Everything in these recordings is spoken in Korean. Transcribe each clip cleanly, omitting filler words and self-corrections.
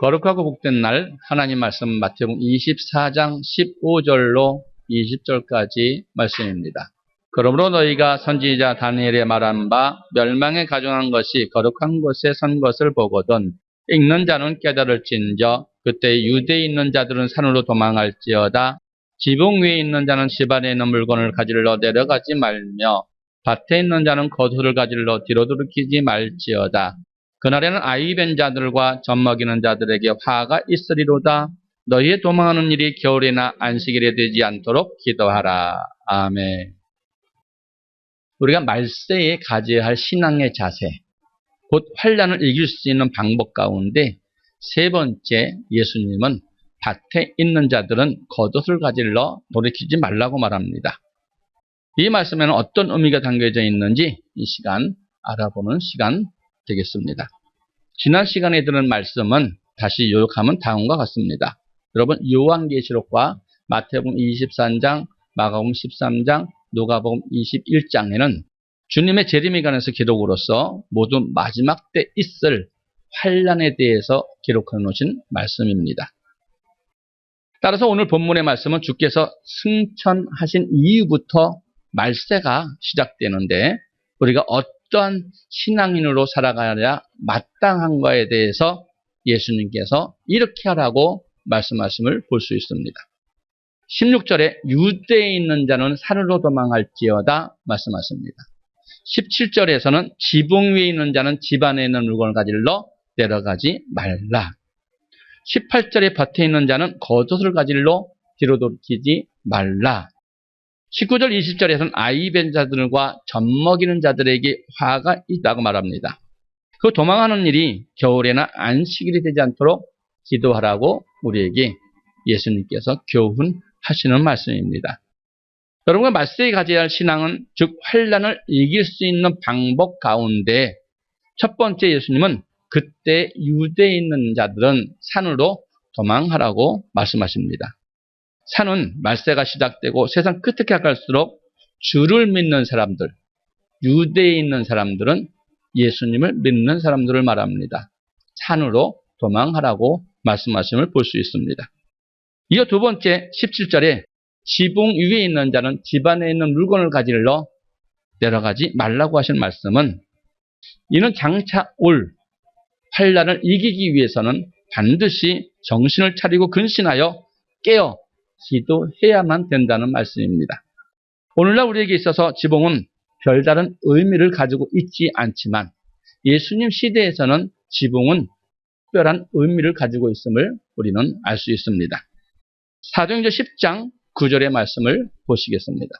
거룩하고 복된 날 하나님 말씀 마태복음 24장 15절로 20절까지 말씀입니다. 그러므로 너희가 선지자 다니엘의 말한 바 멸망에 가증한 것이 거룩한 곳에 선 것을 보거든 읽는 자는 깨달을진저 그때 유대에 있는 자들은 산으로 도망할지어다 지붕 위에 있는 자는 집 안에 있는 물건을 가지러 내려가지 말며 밭에 있는 자는 겉옷을 가지러 뒤로 돌이키지 말지어다. 그날에는 아이 뵌 자들과 젖 먹이는 자들에게 화가 있으리로다. 너희의 도망하는 일이 겨울이나 안식일에 되지 않도록 기도하라. 아멘. 우리가 말세에 가져야 할 신앙의 자세, 곧 환난을 이길 수 있는 방법 가운데 세 번째, 예수님은 밭에 있는 자들은 겉옷을 가지러 돌이키지 말라고 말합니다. 이 말씀에는 어떤 의미가 담겨져 있는지 이 시간 알아보는 시간 되겠습니다. 지난 시간에 들은 말씀은 다시 요약하면 다음과 같습니다. 여러분, 요한계시록과 마태복음 23장, 마가복음 13장, 누가복음 21장에는 주님의 재림에 관해서 기록으로서 모두 마지막 때 있을 환난에 대해서 기록해 놓으신 말씀입니다. 따라서 오늘 본문의 말씀은 주께서 승천하신 이후부터 말세가 시작되는데 우리가 어떠한 신앙인으로 살아가야 마땅한가에 대해서 예수님께서 이렇게 하라고 말씀하심을 볼 수 있습니다. 16절에 유대에 있는 자는 산으로 도망할지어다 말씀하십니다. 17절에서는 지붕 위에 있는 자는 집 안에 있는 물건을 가지러 내려가지 말라. 18절에 밭에 있는 자는 겉옷을 가지러 뒤로 돌이키지 말라. 19절 20절에서는 아이 뵌 자들과 젖 먹이는 자들에게 화가 있다고 말합니다. 그 도망하는 일이 겨울에나 안식일이 되지 않도록 기도하라고 우리에게 예수님께서 교훈하시는 말씀입니다. 여러분과 말세에 가져야 할 신앙은 즉 환난을 이길 수 있는 방법 가운데 첫 번째 예수님은 그때 유대에 있는 자들은 산으로 도망하라고 말씀하십니다. 산은 말세가 시작되고 세상 끝에 갈수록 주를 믿는 사람들, 유대에 있는 사람들은 예수님을 믿는 사람들을 말합니다. 산으로 도망하라고 말씀하심을 볼 수 있습니다. 이어 두 번째 17절에 지붕 위에 있는 자는 집 안에 있는 물건을 가지러 내려가지 말라고 하신 말씀은 이는 장차 올 환난을 이기기 위해서는 반드시 정신을 차리고 근신하여 깨어 기도해야만 된다는 말씀입니다. 오늘날 우리에게 있어서 지붕은 별다른 의미를 가지고 있지 않지만 예수님 시대에서는 지붕은 특별한 의미를 가지고 있음을 우리는 알 수 있습니다. 사도행전 10장 9절의 말씀을 보시겠습니다.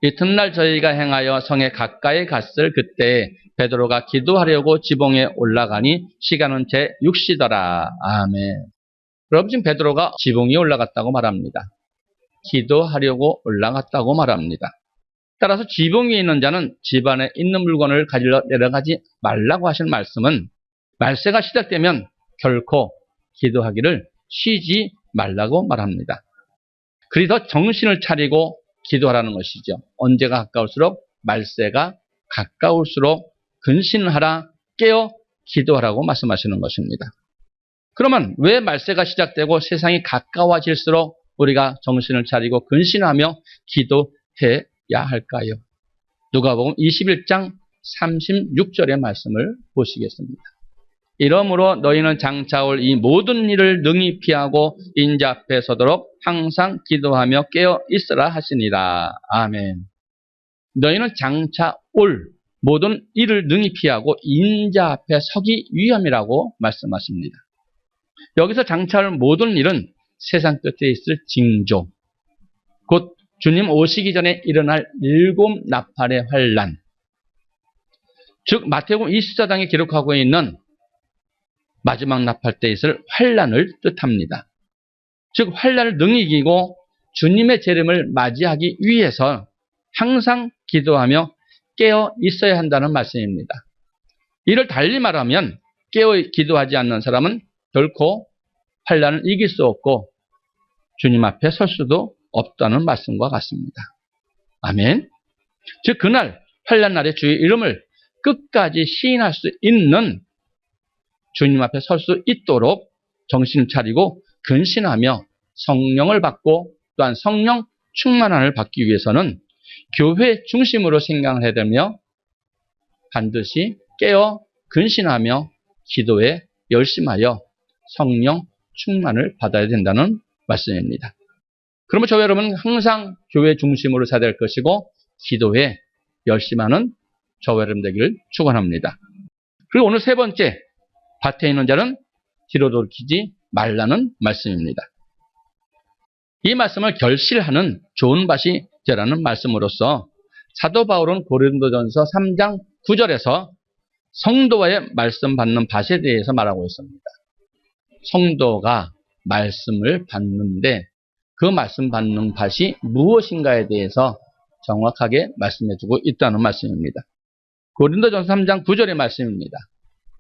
이튿날 저희가 행하여 성에 가까이 갔을 그때 베드로가 기도하려고 지붕에 올라가니 시간은 제6시더라. 아멘. 여러분, 지금 베드로가 지붕 위에 올라갔다고 말합니다. 기도하려고 올라갔다고 말합니다. 따라서 지붕 위에 있는 자는 집 안에 있는 물건을 가지러 내려가지 말라고 하신 말씀은 말세가 시작되면 결코 기도하기를 쉬지 말라고 말합니다. 그래서 정신을 차리고 기도하라는 것이죠. 언제가 가까울수록 말세가 가까울수록 근신하라, 깨어 기도하라고 말씀하시는 것입니다. 그러면 왜 말세가 시작되고 세상이 가까워질수록 우리가 정신을 차리고 근신하며 기도해야 할까요? 누가복음 21장 36절의 말씀을 보시겠습니다. 이러므로 너희는 장차 올 이 모든 일을 능히 피하고 인자 앞에 서도록 항상 기도하며 깨어 있으라 하시니라. 아멘. 너희는 장차 올 모든 일을 능히 피하고 인자 앞에 서기 위함이라고 말씀하십니다. 여기서 장차 올 모든 일은 세상 끝에 있을 징조, 곧 주님 오시기 전에 일어날 7 나팔의 환난, 즉 마태복음 24장에 기록하고 있는 마지막 나팔 때 있을 환난을 뜻합니다. 즉 환난을 능히 이기고 주님의 재림을 맞이하기 위해서 항상 기도하며 깨어 있어야 한다는 말씀입니다. 이를 달리 말하면 깨어 기도하지 않는 사람은 결코 환난을 이길 수 없고 주님 앞에 설 수도 없다는 말씀과 같습니다. 아멘. 즉 그날 환난 날에 주의 이름을 끝까지 시인할 수 있는 주님 앞에 설 수 있도록 정신 차리고 근신하며 성령을 받고 또한 성령 충만함을 받기 위해서는 교회 중심으로 생각을 해야 되며 반드시 깨어 근신하며 기도에 열심하여 성령 충만을 받아야 된다는 말씀입니다. 그러면 저와 여러분은 항상 교회 중심으로 살아야 될 것이고 기도에 열심하는 저와 여러분 되기를 축원합니다. 그리고 오늘 세 번째, 밭에 있는 자는 뒤로 돌이키지 말라는 말씀입니다. 이 말씀을 결실하는 좋은 밭이 되라는 말씀으로써 사도 바울은 고린도전서 3장 9절에서 성도와의 말씀 받는 밭에 대해서 말하고 있습니다. 성도가 말씀을 받는데 그 말씀 받는 밭이 무엇인가에 대해서 정확하게 말씀해주고 있다는 말씀입니다. 고린도전서 3장 9절의 말씀입니다.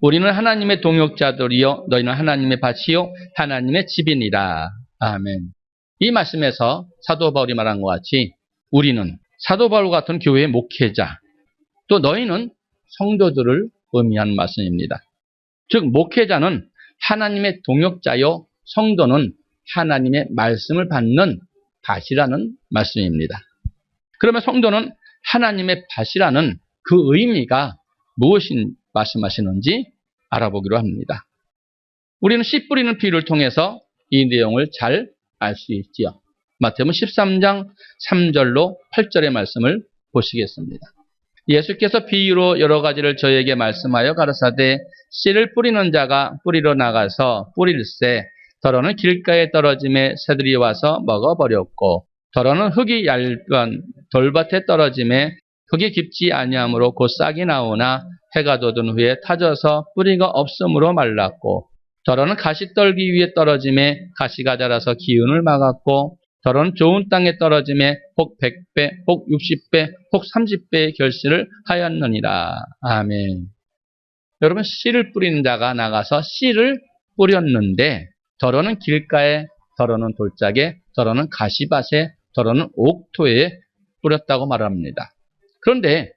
우리는 하나님의 동역자들이요 너희는 하나님의 밭이요 하나님의 집이니라. 아멘. 이 말씀에서 사도 바울이 말한 것 같이 우리는 사도 바울 같은 교회의 목회자, 또 너희는 성도들을 의미하는 말씀입니다. 즉 목회자는 하나님의 동역자요 성도는 하나님의 말씀을 받는 밭이라는 말씀입니다. 그러면 성도는 하나님의 밭이라는 그 의미가 무엇인 말씀하시는지 알아보기로 합니다. 우리는 씨 뿌리는 비유를 통해서 이 내용을 잘 알 수 있지요. 마태복음 13장 3절로 8절의 말씀을 보시겠습니다. 예수께서 비유로 여러 가지를 저에게 말씀하여 가르사대 씨를 뿌리는 자가 뿌리러 나가서 뿌릴새 더러는 길가에 떨어짐에 새들이 와서 먹어버렸고 더러는 흙이 얇은 돌밭에 떨어짐에 흙이 깊지 아니하므로 곧 싹이 나오나 해가 돋은 후에 타져서 뿌리가 없으므로 말랐고 더러는 가시떨기 위에 떨어짐에 가시가 자라서 기운을 막았고 더러는 좋은 땅에 떨어짐에 혹 100배, 혹 60배, 혹 30배의 결실을 하였느니라. 아멘. 여러분 씨를 뿌리는 자가 나가서 씨를 뿌렸는데 더러는 길가에, 더러는 돌짝에, 더러는 가시밭에, 더러는 옥토에 뿌렸다고 말합니다. 그런데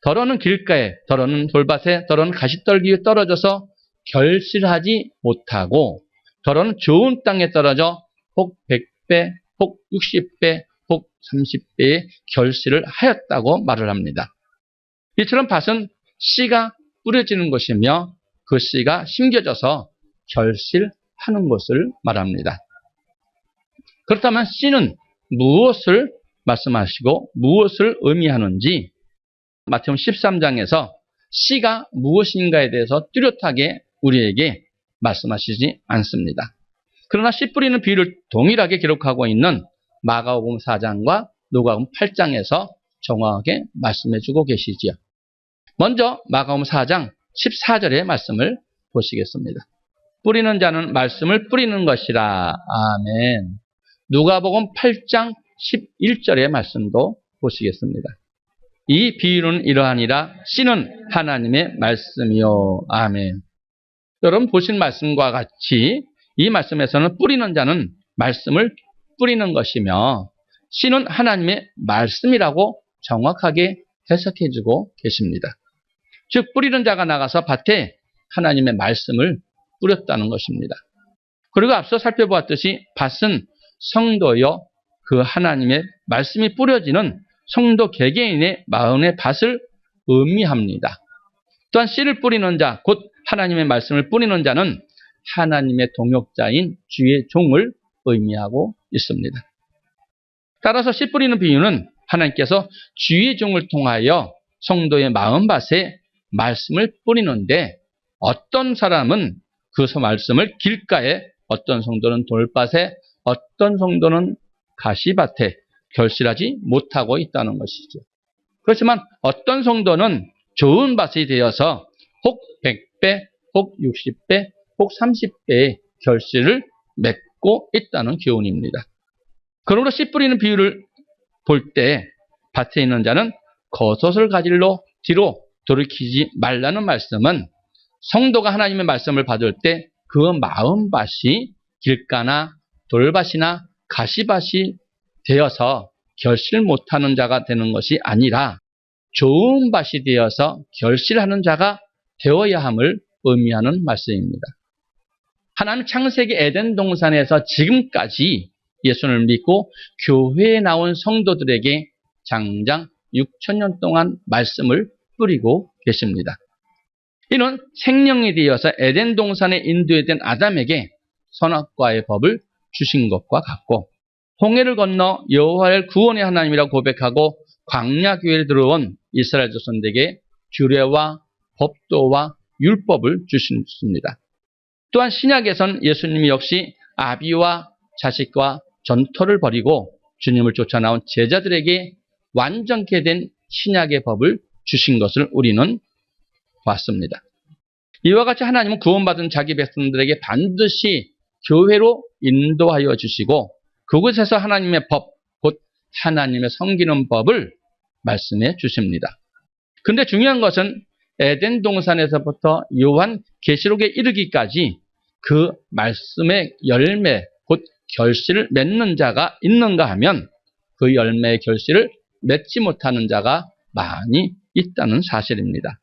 더러는 길가에, 더러는 돌밭에, 더러는 가시떨기 위에 떨어져서 결실하지 못하고 더러는 좋은 땅에 떨어져 혹 100배, 혹 60배, 혹 30배의 결실을 하였다고 말을 합니다. 이처럼 밭은 씨가 뿌려지는 것이며 그 씨가 심겨져서 결실하는 것을 말합니다. 그렇다면 씨는 무엇을 말씀하시고 무엇을 의미하는지 마태복음 13장에서 씨가 무엇인가에 대해서 뚜렷하게 우리에게 말씀하시지 않습니다. 그러나 씨 뿌리는 비유를 동일하게 기록하고 있는 마가복음 4장과 누가복음 8장에서 정확하게 말씀해주고 계시지요. 먼저 마가복음 4장 14절의 말씀을 보시겠습니다. 뿌리는 자는 말씀을 뿌리는 것이라. 아멘. 누가복음 8장 11절의 말씀도 보시겠습니다. 이 비유는 이러하니라. 씨는 하나님의 말씀이요. 아멘. 여러분 보신 말씀과 같이 이 말씀에서는 뿌리는 자는 말씀을 뿌리는 것이며 씨는 하나님의 말씀이라고 정확하게 해석해주고 계십니다. 즉 뿌리는 자가 나가서 밭에 하나님의 말씀을 뿌렸다는 것입니다. 그리고 앞서 살펴보았듯이 밭은 성도여 그 하나님의 말씀이 뿌려지는 성도 개개인의 마음의 밭을 의미합니다. 또한 씨를 뿌리는 자, 곧 하나님의 말씀을 뿌리는 자는 하나님의 동역자인 주의 종을 의미하고 있습니다. 따라서 씨 뿌리는 비유는 하나님께서 주의 종을 통하여 성도의 마음밭에 말씀을 뿌리는데 어떤 사람은 그 말씀을 길가에, 어떤 성도는 돌밭에, 어떤 성도는 가시밭에 결실하지 못하고 있다는 것이죠. 그렇지만 어떤 성도는 좋은 밭이 되어서 혹 100배, 혹 60배, 혹 30배의 결실을 맺고 있다는 교훈입니다. 그러므로 씨 뿌리는 비유를 볼 때 밭에 있는 자는 겉옷을 가질로 뒤로 돌이키지 말라는 말씀은 성도가 하나님의 말씀을 받을 때 그 마음밭이 길가나 돌밭이나 가시밭이 되어서 결실 못하는 자가 되는 것이 아니라 좋은 밭이 되어서 결실하는 자가 되어야 함을 의미하는 말씀입니다. 하나님 창세기 에덴 동산에서 지금까지 예수를 믿고 교회에 나온 성도들에게 장장 6,000년 동안 말씀을 뿌리고 계십니다. 이는 생명이 되어서 에덴 동산에 인도된 아담에게 선악과의 법을 주신 것과 같고, 홍해를 건너 여호와를 구원의 하나님이라고 고백하고 광야 교회에 들어온 이스라엘 자손들에게 규례와 법도와 율법을 주셨습니다. 또한 신약에선 예수님이 역시 아비와 자식과 전토를 벌이고 주님을 쫓아 나온 제자들에게 완전케 된 신약의 법을 주신 것을 우리는 봤습니다. 이와 같이 하나님은 구원받은 자기 백성들에게 반드시 교회로 인도하여 주시고 그곳에서 하나님의 법, 곧 하나님의 섬기는 법을 말씀해 주십니다. 그런데 중요한 것은 에덴 동산에서부터 요한 계시록에 이르기까지 그 말씀의 열매, 곧 결실을 맺는 자가 있는가 하면 그 열매의 결실을 맺지 못하는 자가 많이 있다는 사실입니다.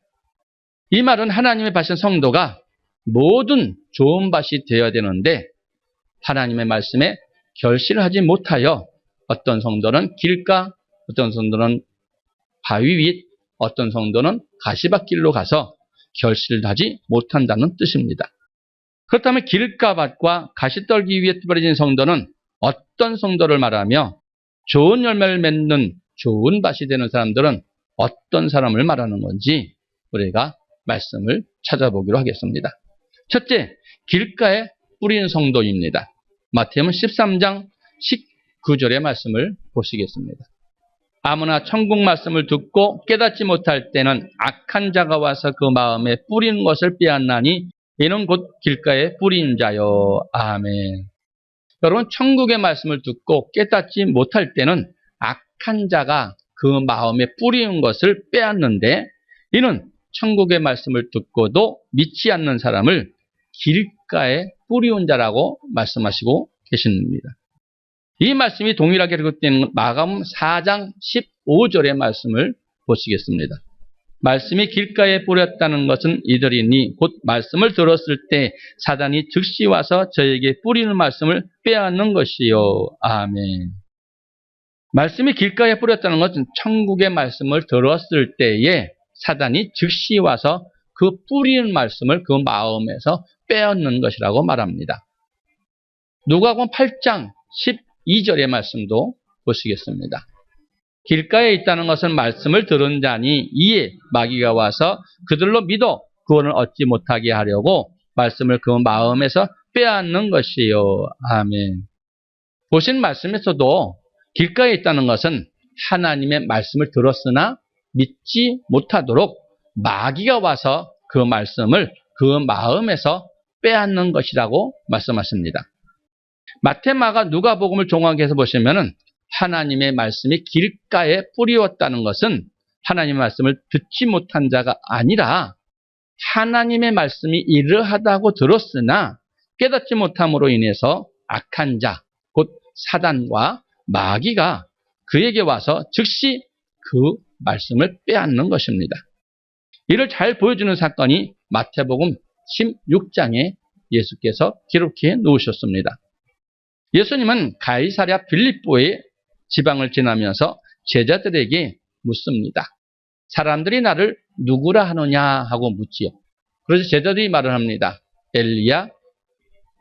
이 말은 하나님의 받으신 성도가 모든 좋은 밭이 되어야 되는데 하나님의 말씀에 결실을 하지 못하여 어떤 성도는 길가, 어떤 성도는 바위 윗, 어떤 성도는 가시밭길로 가서 결실을 하지 못한다는 뜻입니다. 그렇다면 길가밭과 가시떨기 위에 뿌려진 성도는 어떤 성도를 말하며 좋은 열매를 맺는 좋은 밭이 되는 사람들은 어떤 사람을 말하는 건지 우리가 말씀을 찾아보기로 하겠습니다. 첫째, 길가에 뿌린 성도입니다. 마태복음 13장 19절의 말씀을 보시겠습니다. 아무나 천국 말씀을 듣고 깨닫지 못할 때는 악한 자가 와서 그 마음에 뿌리는 것을 빼앗나니 이는 곧 길가에 뿌린 자요. 아멘. 여러분, 천국의 말씀을 듣고 깨닫지 못할 때는 악한 자가 그 마음에 뿌리는 것을 빼앗는데 이는 천국의 말씀을 듣고도 믿지 않는 사람을 길가에 뿌리온 자라고 말씀하시고 계십니다. 이 말씀이 동일하게 기록된 마가복음 4장 15절의 말씀을 보시겠습니다. 말씀이 길가에 뿌렸다는 것은 이들이니 곧 말씀을 들었을 때 사단이 즉시 와서 저에게 뿌리는 말씀을 빼앗는 것이요. 아멘. 말씀이 길가에 뿌렸다는 것은 천국의 말씀을 들었을 때에 사단이 즉시 와서 그 뿌리는 말씀을 그 마음에서 빼앗는 것이라고 말합니다. 누가복음 8장 12절의 말씀도 보시겠습니다. 길가에 있다는 것은 말씀을 들은 자니 이에 마귀가 와서 그들로 믿어 구원을 얻지 못하게 하려고 말씀을 그 마음에서 빼앗는 것이요. 아멘. 보신 말씀에서도 길가에 있다는 것은 하나님의 말씀을 들었으나 믿지 못하도록 마귀가 와서 그 말씀을 그 마음에서 빼앗는 것이라고 말씀하십니다. 마태, 마가, 누가복음을 종합해서 보시면은 하나님의 말씀이 길가에 뿌리웠다는 것은 하나님의 말씀을 듣지 못한 자가 아니라 하나님의 말씀이 이러하다고 들었으나 깨닫지 못함으로 인해서 악한 자, 곧 사단과 마귀가 그에게 와서 즉시 그 말씀을 빼앗는 것입니다. 이를 잘 보여주는 사건이 마태복음 16장에 예수께서 기록해 놓으셨습니다. 예수님은 가이사랴 빌립보의 지방을 지나면서 제자들에게 묻습니다. 사람들이 나를 누구라 하느냐 하고 묻지요. 그래서 제자들이 말을 합니다. 엘리야,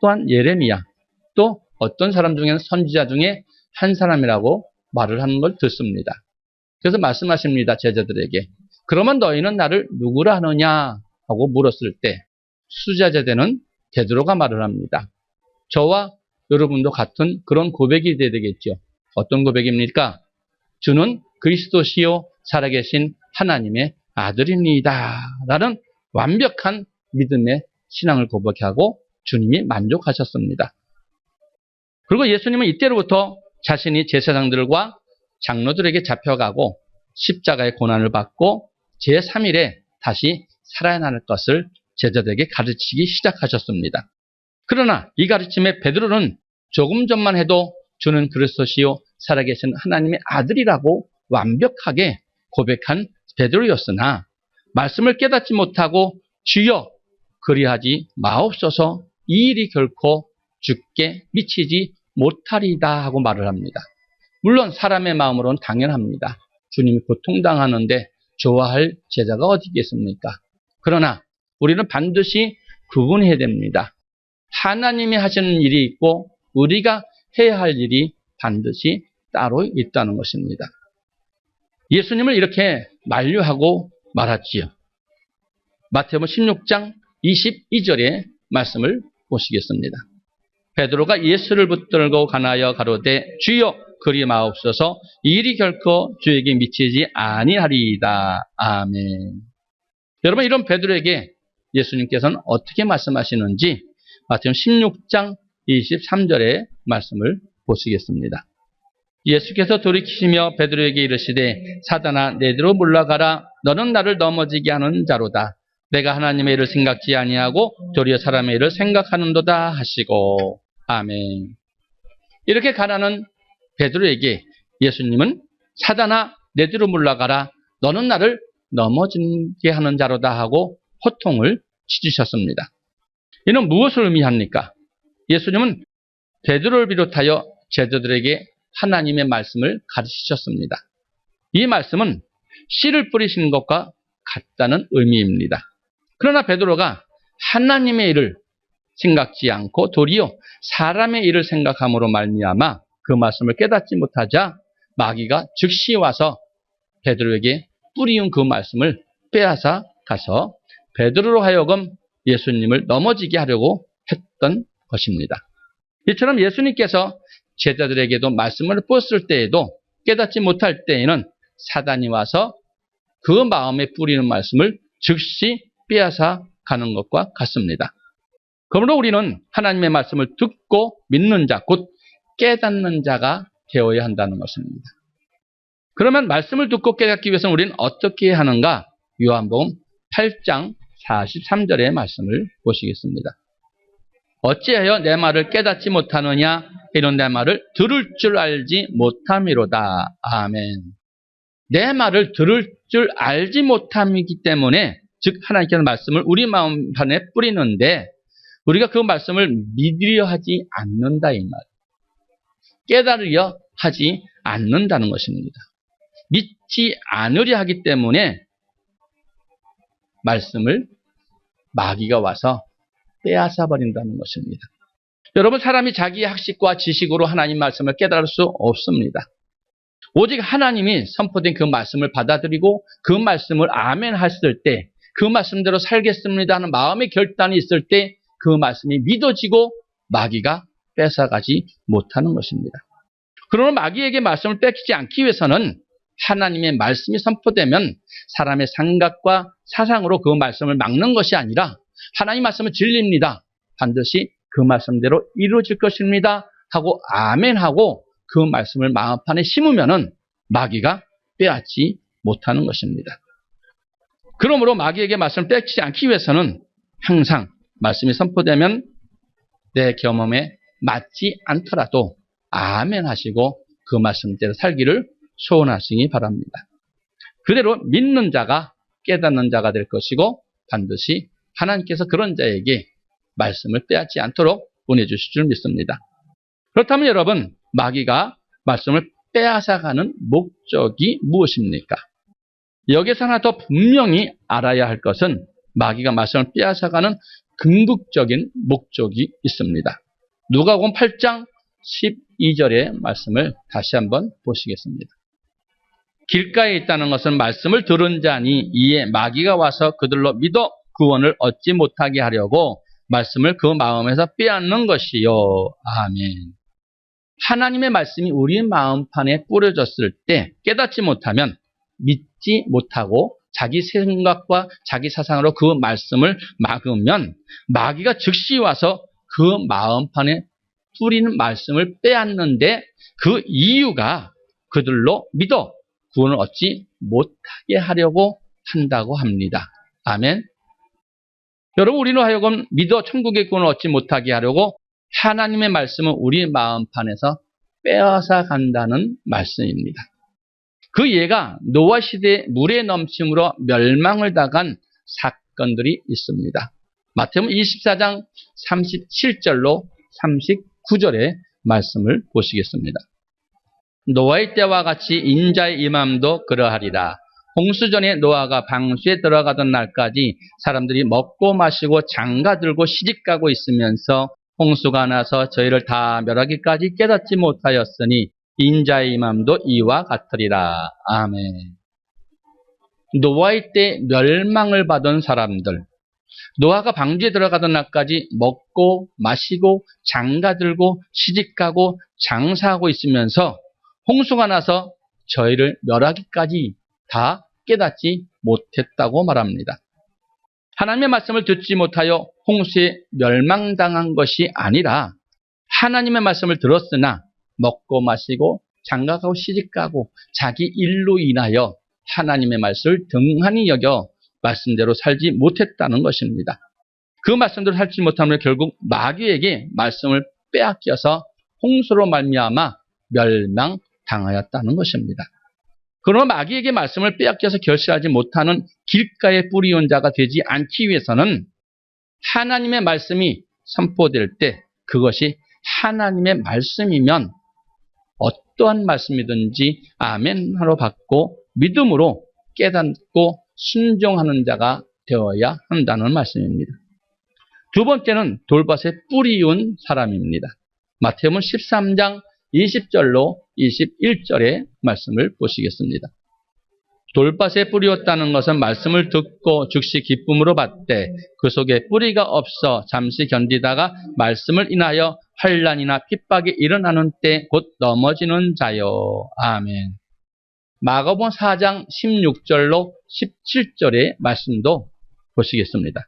또한 예레미야, 또 어떤 사람 중에는 선지자 중에 한 사람이라고 말을 하는 걸 듣습니다. 그래서 말씀하십니다. 제자들에게. 그러면 너희는 나를 누구라 하느냐 하고 물었을 때 수자제되는 베드로가 말을 합니다. 저와 여러분도 같은 그런 고백이 돼야 되겠죠. 어떤 고백입니까? 주는 그리스도시요 살아계신 하나님의 아들입니다. 라는 완벽한 믿음의 신앙을 고백하고 주님이 만족하셨습니다. 그리고 예수님은 이때로부터 자신이 제사장들과 장로들에게 잡혀가고 십자가의 고난을 받고 제3일에 다시 살아날 것을 제자들에게 가르치기 시작하셨습니다. 그러나 이 가르침에 베드로는 조금 전만 해도 주는 그리스도시요 살아계신 하나님의 아들이라고 완벽하게 고백한 베드로였으나 말씀을 깨닫지 못하고 주여 그리하지 마옵소서 이 일이 결코 주께 미치지 못하리다 하고 말을 합니다. 물론 사람의 마음으로는 당연합니다. 주님이 고통당하는데 좋아할 제자가 어디 있겠습니까? 그러나 우리는 반드시 구분해야 됩니다. 하나님이 하시는 일이 있고 우리가 해야 할 일이 반드시 따로 있다는 것입니다. 예수님을 이렇게 만류하고 말았지요. 마태복음 16장 22절의 말씀을 보시겠습니다. 베드로가 예수를 붙들고 가나여 가로되 주여 그리 마옵소서 이 일이 결코 주에게 미치지 아니하리이다. 아멘. 여러분 이런 베드로에게 예수님께서는 어떻게 말씀하시는지 마태복음 16장 23절의 말씀을 보시겠습니다. 예수께서 돌이키시며 베드로에게 이르시되 사단아 내게로 물러가라 너는 나를 넘어지게 하는 자로다. 내가 하나님의 일을 생각지 아니하고 도리어 사람의 일을 생각하는도다 하시고 아멘. 이렇게 가라는 베드로에게 예수님은 사단아 내 뒤로 물러가라 너는 나를 넘어지게 하는 자로다 하고 호통을 치주셨습니다. 이는 무엇을 의미합니까? 예수님은 베드로를 비롯하여 제자들에게 하나님의 말씀을 가르치셨습니다. 이 말씀은 씨를 뿌리신 것과 같다는 의미입니다. 그러나 베드로가 하나님의 일을 생각지 않고 도리어 사람의 일을 생각함으로 말미암아 그 말씀을 깨닫지 못하자 마귀가 즉시 와서 베드로에게 뿌리운 그 말씀을 빼앗아 가서 베드로로 하여금 예수님을 넘어지게 하려고 했던 것입니다. 이처럼 예수님께서 제자들에게도 말씀을 뿌렸을 때에도 깨닫지 못할 때에는 사단이 와서 그 마음에 뿌리는 말씀을 즉시 빼앗아 가는 것과 같습니다. 그러므로 우리는 하나님의 말씀을 듣고 믿는 자, 곧 깨닫는 자가 되어야 한다는 것입니다. 그러면 말씀을 듣고 깨닫기 위해서는 우리는 어떻게 하는가? 요한복음 8장 43절의 말씀을 보시겠습니다. 어찌하여 내 말을 깨닫지 못하느냐? 이런 내 말을 들을 줄 알지 못함이로다. 아멘. 내 말을 들을 줄 알지 못함이기 때문에 즉 하나님께서 말씀을 우리 마음판에 뿌리는데 우리가 그 말씀을 믿으려 하지 않는다 이 말. 깨달으려 하지 않는다는 것입니다. 믿지 않으려 하기 때문에 말씀을 마귀가 와서 빼앗아 버린다는 것입니다. 여러분 사람이 자기의 학식과 지식으로 하나님 말씀을 깨달을 수 없습니다. 오직 하나님이 선포된 그 말씀을 받아들이고 그 말씀을 아멘 했을 때 그 말씀대로 살겠습니다 하는 마음의 결단이 있을 때 그 말씀이 믿어지고 마귀가 뺏어가지 못하는 것입니다. 그러나 마귀에게 말씀을 뺏기지 않기 위해서는 하나님의 말씀이 선포되면 사람의 생각과 사상으로 그 말씀을 막는 것이 아니라 하나님 말씀은 진리입니다. 반드시 그 말씀대로 이루어질 것입니다. 하고 아멘하고 그 말씀을 마음판에 심으면은 마귀가 빼앗지 못하는 것입니다. 그러므로 마귀에게 말씀을 뺏기지 않기 위해서는 항상 말씀이 선포되면 내 경험에 맞지 않더라도 아멘 하시고 그 말씀대로 살기를 소원하시기 바랍니다. 그대로 믿는 자가 깨닫는 자가 될 것이고 반드시 하나님께서 그런 자에게 말씀을 빼앗지 않도록 은혜 주실 줄 믿습니다. 그렇다면 여러분 마귀가 말씀을 빼앗아가는 목적이 무엇입니까? 여기서 하나 더 분명히 알아야 할 것은 마귀가 말씀을 빼앗아가는 궁극적인 목적이 있습니다. 누가복음 8장 12절의 말씀을 다시 한번 보시겠습니다. 길가에 있다는 것은 말씀을 들은 자니 이에 마귀가 와서 그들로 믿어 구원을 얻지 못하게 하려고 말씀을 그 마음에서 빼앗는 것이요. 아멘. 하나님의 말씀이 우리 마음판에 뿌려졌을 때 깨닫지 못하면 믿지 못하고 자기 생각과 자기 사상으로 그 말씀을 막으면 마귀가 즉시 와서 그 마음판에 뿌리는 말씀을 빼앗는데 그 이유가 그들로 믿어 구원을 얻지 못하게 하려고 한다고 합니다. 아멘. 여러분 우리로 하여금 믿어 천국의 구원을 얻지 못하게 하려고 하나님의 말씀은 우리 마음판에서 빼앗아 간다는 말씀입니다. 그 예가 노아 시대의 물의 넘침으로 멸망을 당한 사건들이 있습니다. 마태복음 24장 37절로 39절의 말씀을 보시겠습니다. 노아의 때와 같이 인자의 임함도 그러하리라. 홍수 전에 노아가 방수에 들어가던 날까지 사람들이 먹고 마시고 장가들고 시집가고 있으면서 홍수가 나서 저희를 다 멸하기까지 깨닫지 못하였으니 인자의 임함도 이와 같으리라. 아멘. 노아의 때 멸망을 받은 사람들, 노아가 방주에 들어가던 날까지 먹고 마시고 장가들고 시집가고 장사하고 있으면서 홍수가 나서 저희를 멸하기까지 다 깨닫지 못했다고 말합니다. 하나님의 말씀을 듣지 못하여 홍수에 멸망당한 것이 아니라 하나님의 말씀을 들었으나 먹고 마시고 장가가고 시집가고 자기 일로 인하여 하나님의 말씀을 등한히 여겨 말씀대로 살지 못했다는 것입니다. 그 말씀대로 살지 못하면 결국 마귀에게 말씀을 빼앗겨서 홍수로 말미암아 멸망당하였다는 것입니다. 그러나 마귀에게 말씀을 빼앗겨서 결실하지 못하는 길가에 뿌리온 자가 되지 않기 위해서는 하나님의 말씀이 선포될 때 그것이 하나님의 말씀이면 어떠한 말씀이든지 아멘하러 받고 믿음으로 깨닫고 순종하는 자가 되어야 한다는 말씀입니다. 두 번째는 돌밭에 뿌리온 사람입니다. 마태복음 13장 20절로 21절의 말씀을 보시겠습니다. 돌밭에 뿌리었다는 것은 말씀을 듣고 즉시 기쁨으로 받되 그 속에 뿌리가 없어 잠시 견디다가 말씀을 인하여 환난이나 핍박이 일어나는 때 곧 넘어지는 자요. 아멘. 마가복음 4장 16절로 17절의 말씀도 보시겠습니다.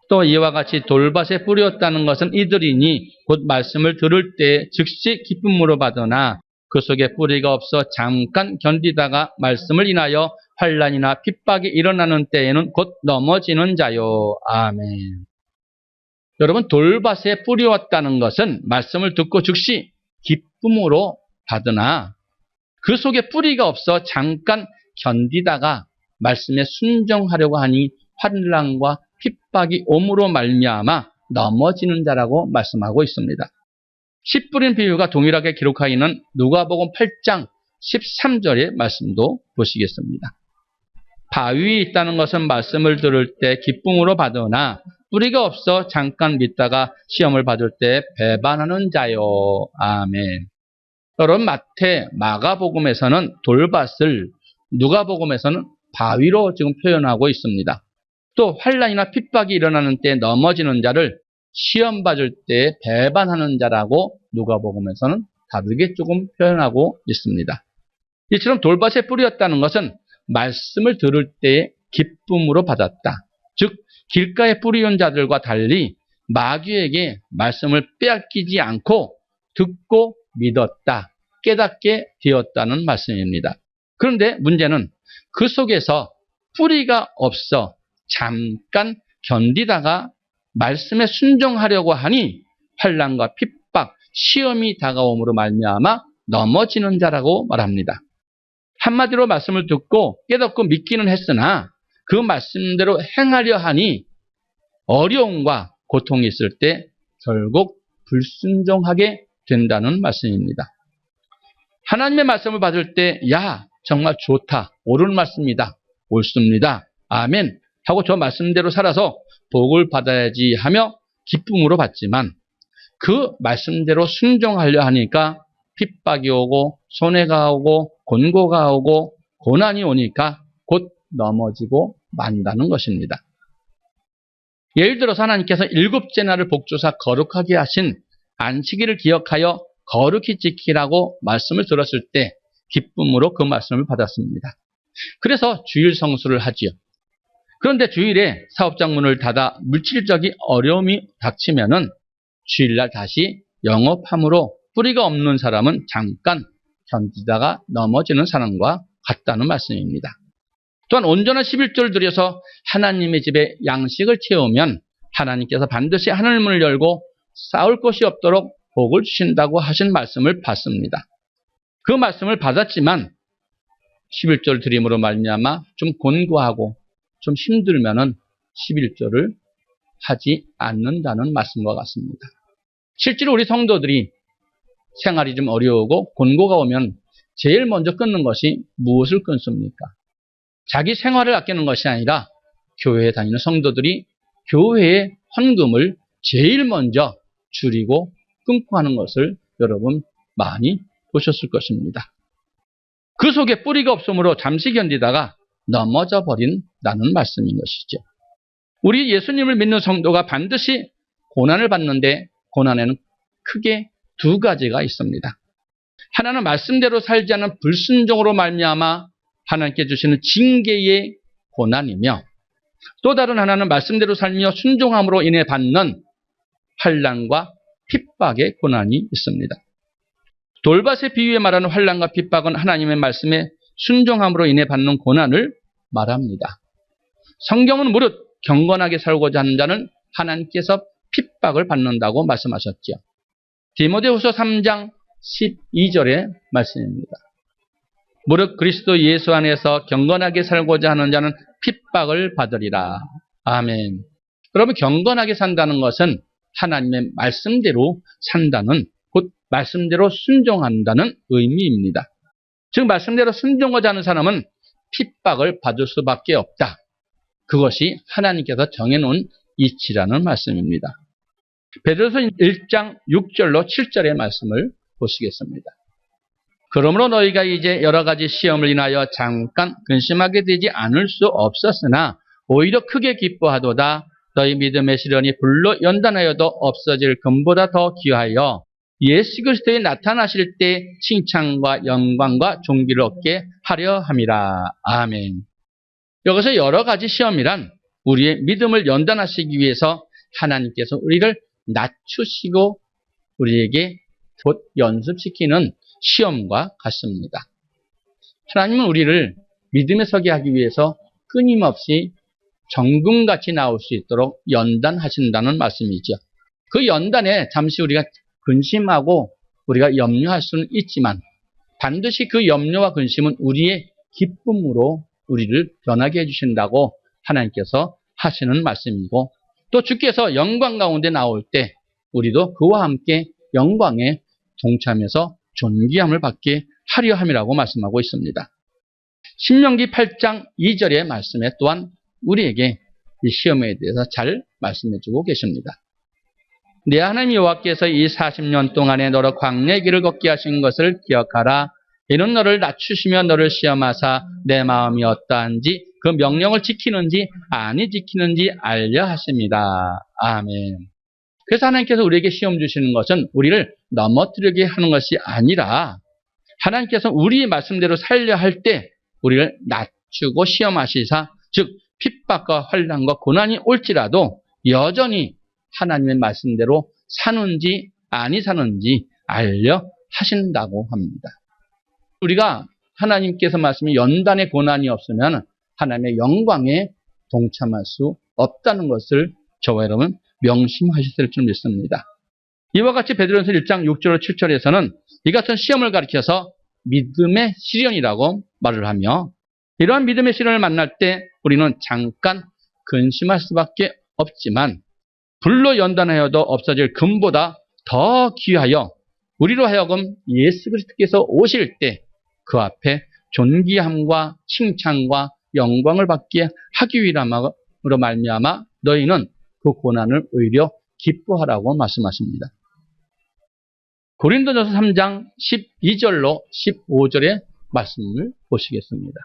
또 이와 같이 돌밭에 뿌렸다는 것은 이들이니 곧 말씀을 들을 때 즉시 기쁨으로 받으나 그 속에 뿌리가 없어 잠깐 견디다가 말씀을 인하여 환난이나 핍박이 일어나는 때에는 곧 넘어지는 자요. 아멘. 여러분, 돌밭에 뿌렸다는 것은 말씀을 듣고 즉시 기쁨으로 받으나 그 속에 뿌리가 없어 잠깐 견디다가 말씀에 순종하려고 하니 환난과 핍박이 옴으로 말미암아 넘어지는 자라고 말씀하고 있습니다. 씨 뿌린 비유가 동일하게 기록하여 있는 누가복음 8장 13절의 말씀도 보시겠습니다. 바위에 있다는 것은 말씀을 들을 때 기쁨으로 받으나 뿌리가 없어 잠깐 믿다가 시험을 받을 때 배반하는 자요. 아멘. 여러분, 마태, 마가복음에서는 돌밭을, 누가복음에서는 바위로 지금 표현하고 있습니다. 또 환난이나 핍박이 일어나는 때 넘어지는 자를 시험 받을 때 배반하는 자라고 누가복음에서는 다르게 조금 표현하고 있습니다. 이처럼 돌밭에 뿌렸다는 것은 말씀을 들을 때 기쁨으로 받았다. 즉 길가에 뿌리온 자들과 달리 마귀에게 말씀을 빼앗기지 않고 듣고 믿었다, 깨닫게 되었다는 말씀입니다. 그런데 문제는 그 속에서 뿌리가 없어 잠깐 견디다가 말씀에 순종하려고 하니 환난과 핍박, 시험이 다가옴으로 말미암아 넘어지는 자라고 말합니다. 한마디로 말씀을 듣고 깨닫고 믿기는 했으나 그 말씀대로 행하려 하니 어려움과 고통이 있을 때 결국 불순종하게 된다는 말씀입니다. 하나님의 말씀을 받을 때 야, 정말 좋다, 옳은 말씀이다, 옳습니다, 아멘 하고 저 말씀대로 살아서 복을 받아야지 하며 기쁨으로 받지만 그 말씀대로 순종하려 하니까 핍박이 오고 손해가 오고 곤고가 오고 고난이 오니까 곧 넘어지고 만다는 것입니다. 예를 들어서 하나님께서 7째 날을 복주사 거룩하게 하신 안식일을 기억하여 거룩히 지키라고 말씀을 들었을 때 기쁨으로 그 말씀을 받았습니다. 그래서 주일 성수를 하지요. 그런데 주일에 사업장 문을 닫아 물질적인 어려움이 닥치면은 주일날 다시 영업함으로 뿌리가 없는 사람은 잠깐 견디다가 넘어지는 사람과 같다는 말씀입니다. 또한 온전한 11조를 들여서 하나님의 집에 양식을 채우면 하나님께서 반드시 하늘문을 열고 싸울 것이 없도록 복을 주신다고 하신 말씀을 받습니다. 그 말씀을 받았지만 11조를 드림으로 말미암아 좀 곤고하고 좀 힘들면은 11조를 하지 않는다는 말씀과 같습니다. 실제로 우리 성도들이 생활이 좀 어려우고 곤고가 오면 제일 먼저 끊는 것이 무엇을 끊습니까? 자기 생활을 아끼는 것이 아니라 교회에 다니는 성도들이 교회의 헌금을 제일 먼저 줄이고 끊고 하는 것을 여러분 많이 보셨을 것입니다. 그 속에 뿌리가 없으므로 잠시 견디다가 넘어져 버린다는 말씀인 것이죠. 우리 예수님을 믿는 성도가 반드시 고난을 받는데 고난에는 크게 두 가지가 있습니다. 하나는 말씀대로 살지 않는 불순종으로 말미암아 하나님께 주시는 징계의 고난이며, 또 다른 하나는 말씀대로 살며 순종함으로 인해 받는 환난과 핍박의 고난이 있습니다. 돌밭의 비유에 말하는 환난과 핍박은 하나님의 말씀에 순종함으로 인해 받는 고난을 말합니다. 성경은 무릇 경건하게 살고자 하는 자는 하나님께서 핍박을 받는다고 말씀하셨죠. 디모데후서 3장 12절의 말씀입니다. 무릇 그리스도 예수 안에서 경건하게 살고자 하는 자는 핍박을 받으리라. 아멘. 여러분, 경건하게 산다는 것은 하나님의 말씀대로 산다는, 곧 말씀대로 순종한다는 의미입니다. 즉 말씀대로 순종하지 않은 사람은 핍박을 받을 수밖에 없다. 그것이 하나님께서 정해놓은 이치라는 말씀입니다. 베드로서 1장 6절로 7절의 말씀을 보시겠습니다. 그러므로 너희가 이제 여러 가지 시험을 인하여 잠깐 근심하게 되지 않을 수 없었으나 오히려 크게 기뻐하도다. 너희 믿음의 시련이 불로 연단하여도 없어질 금보다 더 귀하여 예수 그리스도에 나타나실 때 칭찬과 영광과 존귀를 얻게 하려 함이라. 아멘. 여기서 여러 가지 시험이란 우리의 믿음을 연단하시기 위해서 하나님께서 우리를 낮추시고 우리에게 곧 연습시키는 시험과 같습니다. 하나님은 우리를 믿음에 서게 하기 위해서 끊임없이 정금같이 나올 수 있도록 연단하신다는 말씀이죠. 그 연단에 잠시 우리가 근심하고 우리가 염려할 수는 있지만 반드시 그 염려와 근심은 우리의 기쁨으로 우리를 변하게 해주신다고 하나님께서 하시는 말씀이고, 또 주께서 영광 가운데 나올 때 우리도 그와 함께 영광에 동참해서 존귀함을 받게 하려 함이라고 말씀하고 있습니다. 신명기 8장 2절의 말씀에 또한 우리에게 이 시험에 대해서 잘 말씀해주고 계십니다. 내 하나님 여호와께서 이 40년 동안에 너를 광야의 길을 걷게 하신 것을 기억하라. 이는 너를 낮추시며 너를 시험하사 내 마음이 어떠한지 그 명령을 지키는지 아니 지키는지 알려 하십니다. 아멘. 그래서 하나님께서 우리에게 시험 주시는 것은 우리를 넘어뜨리게 하는 것이 아니라 하나님께서 우리의 말씀대로 살려 할 때 우리를 낮추고 시험하시사, 즉 핍박과 환난과 고난이 올지라도 여전히 하나님의 말씀대로 사는지 아니 사는지 알려 하신다고 합니다. 우리가 하나님께서 말씀이 연단의 고난이 없으면 하나님의 영광에 동참할 수 없다는 것을 저와 여러분 명심하실 줄 믿습니다. 이와 같이 베드로전서 1장 6절 7절에서는 이 같은 시험을 가리켜서 믿음의 시련이라고 말을 하며, 이러한 믿음의 시련을 만날 때 우리는 잠깐 근심할 수밖에 없지만 불로 연단하여도 없어질 금보다 더 귀하여 우리로 하여금 예수 그리스도께서 오실 때 그 앞에 존귀함과 칭찬과 영광을 받게 하기 위함으로 말미암아 너희는 그 고난을 오히려 기뻐하라고 말씀하십니다. 고린도전서 3장 12절로 15절의 말씀을 보시겠습니다.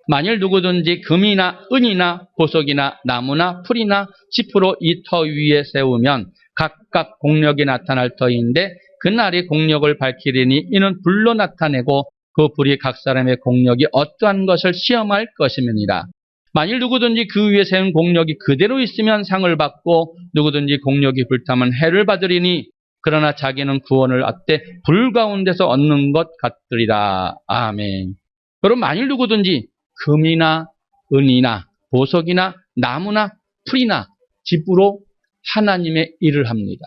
만일 누구든지 금이나 은이나 보석이나 나무나 풀이나 짚으로 이 터 위에 세우면 각각 공력이 나타날 터인데 그날이 공력을 밝히리니 이는 불로 나타내고 그 불이 각 사람의 공력이 어떠한 것을 시험할 것임이니라. 만일 누구든지 그 위에 세운 공력이 그대로 있으면 상을 받고 누구든지 공력이 불타면 해를 받으리니 그러나 자기는 구원을 얻되 불 가운데서 얻는 것 같으리라. 아멘. 여러분, 만일 누구든지 금이나 은이나 보석이나 나무나 풀이나 짚으로 하나님의 일을 합니다.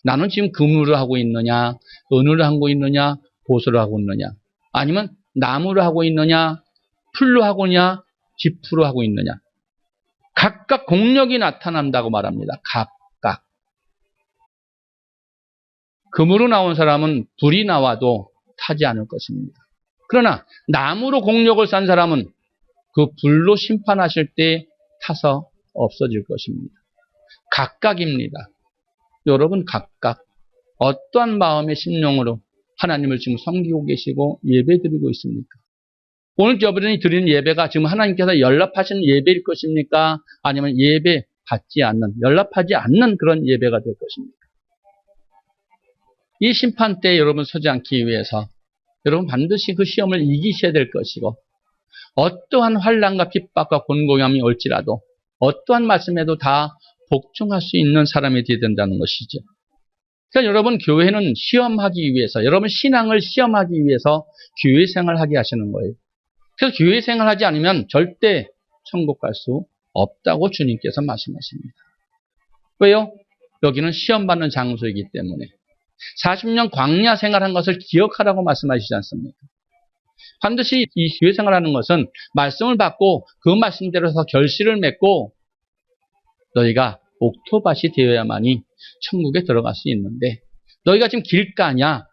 나는 지금 금으로 하고 있느냐, 은으로 하고 있느냐, 보석으로 하고 있느냐, 아니면 나무로 하고 있느냐, 풀로 하고 있느냐, 짚으로 하고 있느냐. 각각 공력이 나타난다고 말합니다. 각각. 금으로 나온 사람은 불이 나와도 타지 않을 것입니다. 그러나 나무로 공력을 싼 사람은 그 불로 심판하실 때 타서 없어질 것입니다. 각각입니다. 여러분 각각 어떠한 마음의 심령으로 하나님을 지금 섬기고 계시고 예배드리고 있습니까? 오늘 여러분이 드리는 예배가 지금 하나님께서 연락하시는 예배일 것입니까? 아니면 예배 받지 않는, 연락하지 않는 그런 예배가 될 것입니까? 이 심판 때에 여러분 서지 않기 위해서 여러분 반드시 그 시험을 이기셔야 될 것이고, 어떠한 환난과 핍박과 곤고함이 올지라도 어떠한 말씀에도 다 복종할 수 있는 사람이 되어야 된다는 것이죠. 그러니까 여러분 교회는 시험하기 위해서, 여러분 신앙을 시험하기 위해서 교회 생활하게 하시는 거예요. 그래서 교회 생활하지 않으면 절대 천국 갈 수 없다고 주님께서 말씀하십니다. 왜요? 여기는 시험받는 장소이기 때문에. 40년 광야 생활한 것을 기억하라고 말씀하시지 않습니까? 반드시 이 교회 생활하는 것은 말씀을 받고 그 말씀대로서 결실을 맺고 너희가 옥토밭이 되어야만이 천국에 들어갈 수 있는데, 너희가 지금 길가냐,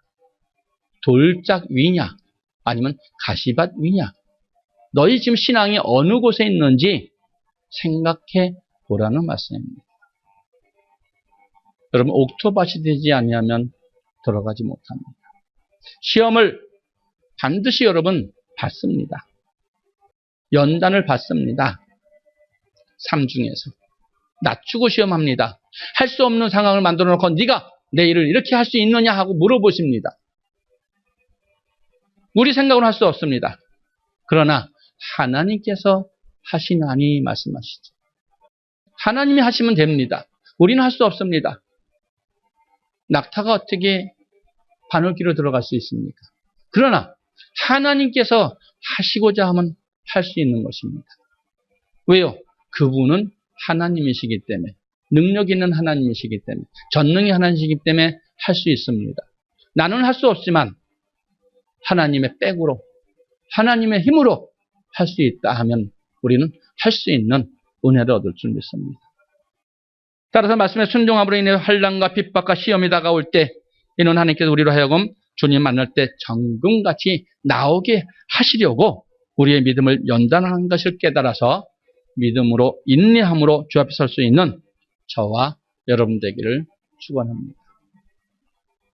돌짝 위냐, 아니면 가시밭 위냐, 너희 지금 신앙이 어느 곳에 있는지 생각해 보라는 말씀입니다. 여러분 옥토밭이 되지 아니하면 들어가지 못합니다. 시험을 반드시 여러분 받습니다. 연단을 받습니다. 삶 중에서 낮추고 시험합니다. 할 수 없는 상황을 만들어 놓고 네가 내 일을 이렇게 할 수 있느냐 하고 물어보십니다. 우리 생각으로 할 수 없습니다. 그러나 하나님께서 하시나니 말씀하시죠. 하나님이 하시면 됩니다. 우리는 할 수 없습니다. 낙타가 어떻게 바늘귀로 들어갈 수 있습니까? 그러나 하나님께서 하시고자 하면 할 수 있는 것입니다. 왜요? 그분은 하나님이시기 때문에, 능력 있는 하나님이시기 때문에, 전능의 하나님이시기 때문에 할 수 있습니다. 나는 할 수 없지만 하나님의 백으로, 하나님의 힘으로 할 수 있다 하면 우리는 할 수 있는 은혜를 얻을 줄 믿습니다. 따라서 말씀에 순종함으로 인해 환난과 핍박과 시험이 다가올 때, 이는 하나님께서 우리로 하여금 주님 만날 때 정금같이 나오게 하시려고 우리의 믿음을 연단하는 것을 깨달아서 믿음으로 인내함으로 주 앞에 설 수 있는 저와 여러분 되기를 축원합니다.